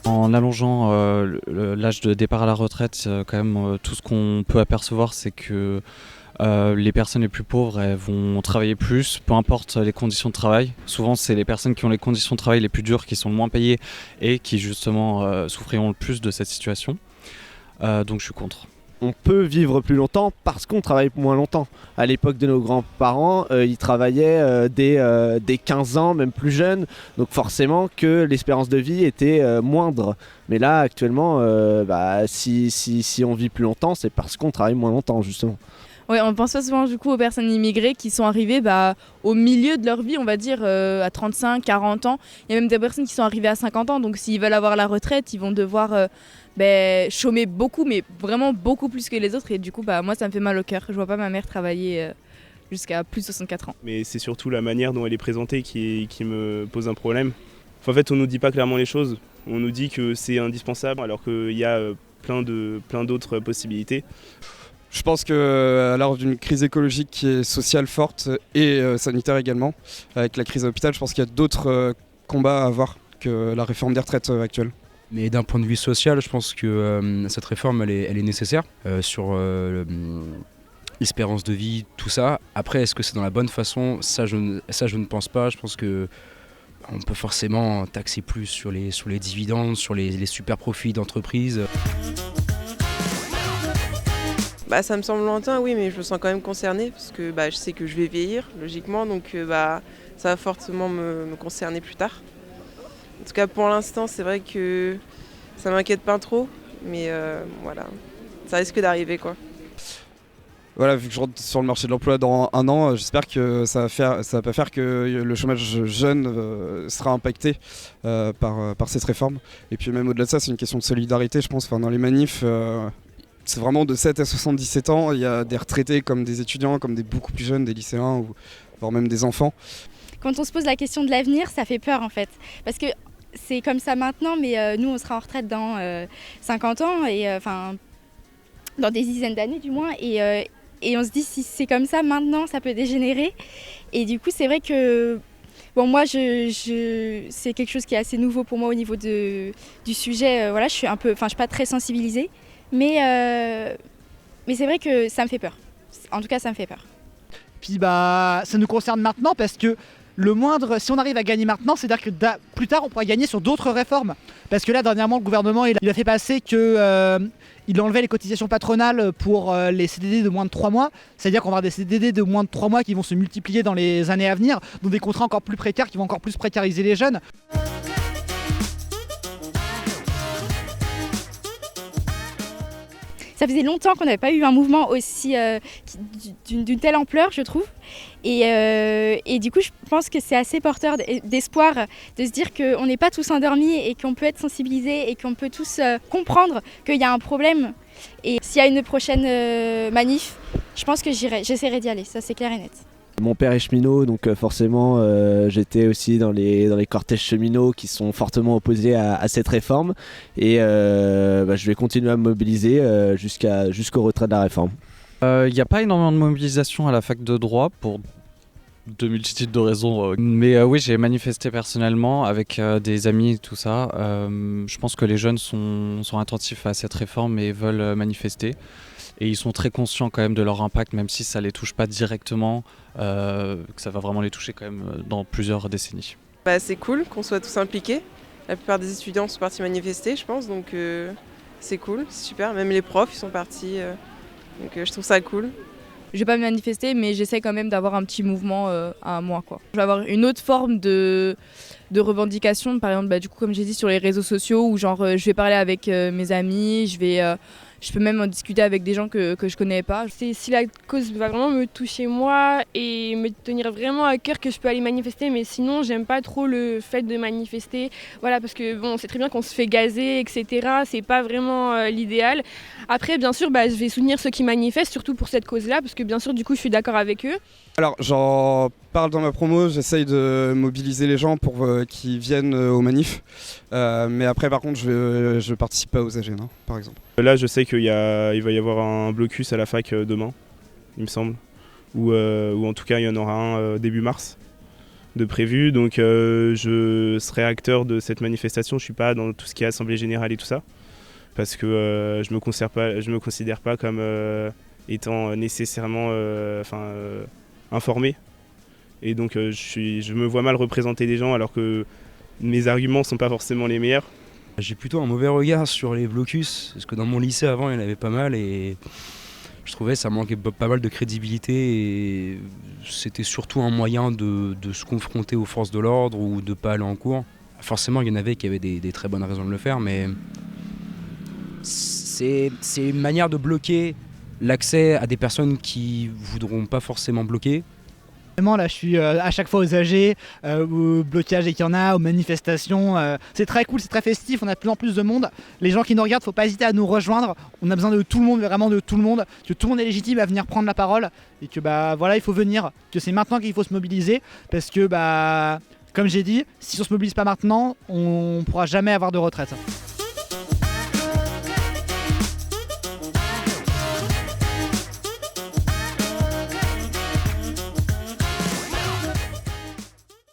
En allongeant l'âge de départ à la retraite, quand même, tout ce qu'on peut apercevoir, c'est que les personnes les plus pauvres, elles vont travailler plus, peu importe les conditions de travail. Souvent, c'est les personnes qui ont les conditions de travail les plus dures qui sont le moins payées et qui, justement, souffriront le plus de cette situation. Donc, je suis contre. On peut vivre plus longtemps parce qu'on travaille moins longtemps. À l'époque de nos grands-parents, ils travaillaient dès 15 ans, même plus jeunes. Donc forcément que l'espérance de vie était moindre. Mais là, actuellement, si on vit plus longtemps, c'est parce qu'on travaille moins longtemps, justement. Ouais, on pense pas souvent du coup aux personnes immigrées qui sont arrivées au milieu de leur vie, on va dire à 35, 40 ans. Il y a même des personnes qui sont arrivées à 50 ans, donc s'ils veulent avoir la retraite, ils vont devoir chômer beaucoup, mais vraiment beaucoup plus que les autres. Et du coup, moi, ça me fait mal au cœur. Je vois pas ma mère travailler jusqu'à plus de 64 ans. Mais c'est surtout la manière dont elle est présentée qui me pose un problème. Enfin, en fait, on nous dit pas clairement les choses. On nous dit que c'est indispensable, alors qu'il y a plein d'autres possibilités. Je pense qu'à l'heure d'une crise écologique qui est sociale forte et sanitaire également, avec la crise à l'hôpital, je pense qu'il y a d'autres combats à avoir que la réforme des retraites actuelle. Mais d'un point de vue social, je pense que cette réforme, elle est nécessaire sur l'espérance de vie, tout ça. Après, est-ce que c'est dans la bonne façon ? Ça, je ne pense pas. Je pense que on peut forcément taxer plus sur les dividendes, sur les super profits d'entreprises. Ça me semble lointain, oui, mais je me sens quand même concernée parce que je sais que je vais vieillir, logiquement, donc ça va fortement me concerner plus tard. En tout cas, pour l'instant, c'est vrai que ça m'inquiète pas trop, mais voilà, ça risque d'arriver, quoi. Voilà, vu que je rentre sur le marché de l'emploi dans un an, j'espère que ça va pas faire que le chômage jeune sera impacté par cette réforme. Et puis même au-delà de ça, c'est une question de solidarité, je pense. Enfin, dans les manifs, c'est vraiment de 7 à 77 ans, il y a des retraités comme des étudiants, comme des beaucoup plus jeunes, des lycéens, ou voire même des enfants. Quand on se pose la question de l'avenir, ça fait peur en fait. Parce que c'est comme ça maintenant, mais nous on sera en retraite dans 50 ans, et dans des dizaines d'années du moins. Et on se dit si c'est comme ça maintenant, ça peut dégénérer. Et du coup c'est vrai que moi c'est quelque chose qui est assez nouveau pour moi au niveau du sujet. Je suis pas très sensibilisée. Mais c'est vrai que ça me fait peur. En tout cas, ça me fait peur. Puis ça nous concerne maintenant parce que si on arrive à gagner maintenant, c'est-à-dire que plus tard, on pourra gagner sur d'autres réformes. Parce que là, dernièrement, le gouvernement il a fait passer qu'il enlevait les cotisations patronales pour les CDD de moins de 3 mois. C'est-à-dire qu'on va avoir des CDD de moins de 3 mois qui vont se multiplier dans les années à venir, donc des contrats encore plus précaires qui vont encore plus précariser les jeunes. Ça faisait longtemps qu'on n'avait pas eu un mouvement aussi d'une telle ampleur, je trouve. Et du coup, je pense que c'est assez porteur d'espoir de se dire qu'on n'est pas tous endormis et qu'on peut être sensibilisés et qu'on peut tous comprendre qu'il y a un problème. Et s'il y a une prochaine manif, je pense que j'essaierai d'y aller, ça c'est clair et net. Mon père est cheminot, donc forcément j'étais aussi dans les cortèges cheminots qui sont fortement opposés à cette réforme. Et je vais continuer à me mobiliser jusqu'au retrait de la réforme. Il n'y a pas énormément de mobilisation à la fac de droit pour de multitudes de raisons. Mais oui, j'ai manifesté personnellement avec des amis et tout ça. Je pense que les jeunes sont attentifs à cette réforme et veulent manifester. Et ils sont très conscients quand même de leur impact, même si ça ne les touche pas directement, que ça va vraiment les toucher quand même dans plusieurs décennies. C'est cool qu'on soit tous impliqués. La plupart des étudiants sont partis manifester, je pense, donc c'est cool, c'est super. Même les profs, ils sont partis, donc je trouve ça cool. Je vais pas me manifester, mais j'essaie quand même d'avoir un petit mouvement à moi, quoi. Je vais avoir une autre forme de revendication, par exemple, du coup, comme j'ai dit, sur les réseaux sociaux, où je vais parler avec mes amis, je peux même en discuter avec des gens que je connais pas. Si la cause va vraiment me toucher moi et me tenir vraiment à cœur, que je peux aller manifester, mais sinon j'aime pas trop le fait de manifester. Voilà, parce que c'est très bien qu'on se fait gazer, etc. C'est pas vraiment l'idéal. Après, bien sûr, je vais soutenir ceux qui manifestent, surtout pour cette cause-là, parce que bien sûr, du coup, je suis d'accord avec eux. Alors, j'en parle dans ma promo, j'essaye de mobiliser les gens pour qu'ils viennent aux manifs. Mais après, par contre, je participe pas aux AG, par exemple. Là, je sais qu'il va y avoir un blocus à la fac demain, il me semble. Ou en tout cas, il y en aura un début mars. de prévu. Donc je serai acteur de cette manifestation. Je suis pas dans tout ce qui est assemblée générale et tout ça, parce que je me considère pas comme étant nécessairement informé. Et donc je me vois mal représenter des gens alors que mes arguments sont pas forcément les meilleurs. J'ai plutôt un mauvais regard sur les blocus, parce que dans mon lycée avant il y en avait pas mal et je trouvais que ça manquait pas mal de crédibilité et c'était surtout un moyen de se confronter aux forces de l'ordre ou de pas aller en cours. Forcément il y en avait qui avaient des très bonnes raisons de le faire, mais c'est une manière de bloquer l'accès à des personnes qui voudront pas forcément bloquer. Vraiment, là, je suis à chaque fois aux AG, au blocage dès qu'il y en a, aux manifestations. C'est très cool, c'est très festif, on a de plus en plus de monde. Les gens qui nous regardent, faut pas hésiter à nous rejoindre. On a besoin de tout le monde, vraiment de tout le monde. Que tout le monde est légitime à venir prendre la parole et que voilà, il faut venir. Que c'est maintenant qu'il faut se mobiliser parce que comme j'ai dit, si on se mobilise pas maintenant, on pourra jamais avoir de retraite.